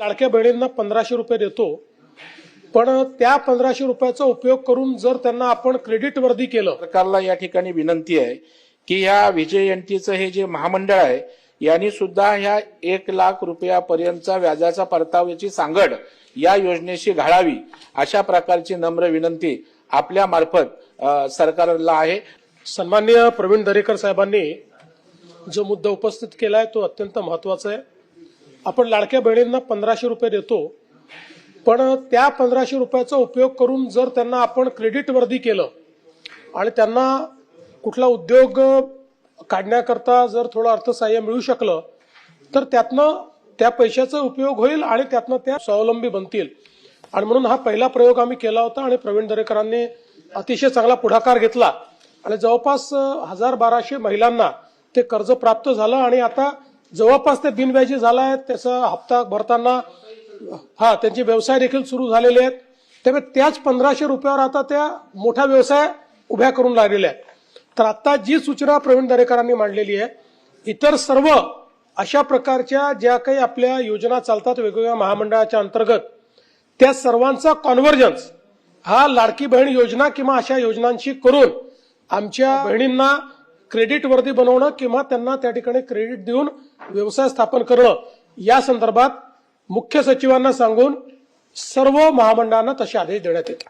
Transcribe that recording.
लाडक्या बहिणींना 1500 रुपये देतो, पण त्या 1500 रुपयाचा उपयोग करून जर त्यांना आपण क्रेडिट वर्दी केलं. सरकारला या ठिकाणी विनंती आहे की ह्या विजयंतीचं हे जे महामंडळ आहे यांनी सुद्धा ह्या 1 लाख रुपयापर्यंतचा व्याजाचा परताव्याची सांगड या योजनेशी घालावी, अशा प्रकारची नम्र विनंती आपल्या मार्फत सरकारला आहे. सन्माननीय प्रवीण दरेकर साहेबांनी जो मुद्दा उपस्थित केलाय तो अत्यंत महत्वाचा आहे. आपण लाडक्या बहिणींना 1500 रुपये देतो, पण त्या 1500 रुपयाचा उपयोग करून जर त्यांना आपण क्रेडिट वर्दी केलं आणि त्यांना कुठला उद्योग काढण्याकरता जर थोडं अर्थसहाय्य मिळू शकलं तर त्यातनं त्या पैशाचा उपयोग होईल आणि त्यातनं त्या स्वावलंबी बनतील. आणि म्हणून हा पहिला प्रयोग आम्ही केला होता आणि प्रवीण दरेकरांनी अतिशय चांगला पुढाकार घेतला आणि जवळपास 1200 महिलांना ते कर्ज प्राप्त झालं आणि आता जवळपास ते बिनव्याजी झालाय. त्याचा हप्ता भरताना त्यांचे व्यवसाय देखील सुरू झालेले आहेत. त्यामुळे त्याच 1500 रुपयावर आता त्या मोठा व्यवसाय उभ्या करून लागलेल्या आहेत. तर आता जी सूचना प्रवीण दरेकरांनी मांडलेली आहे, इतर सर्व अशा प्रकारच्या ज्या काही आपल्या योजना चालतात वेगवेगळ्या महामंडळाच्या अंतर्गत, त्या सर्वांचा कॉन्व्हर्जन्स हा लाडकी बहीण योजना किंवा अशा योजनांशी करून आमच्या बहिणींना क्रेडिट वर्दी बनवणं किंवा त्यांना त्या ठिकाणी क्रेडिट देऊन व्यवसाय स्थापन करणं, या संदर्भात मुख्य सचिवांना सांगून सर्व महामंडळांना तसे आदेश देण्यात येतात.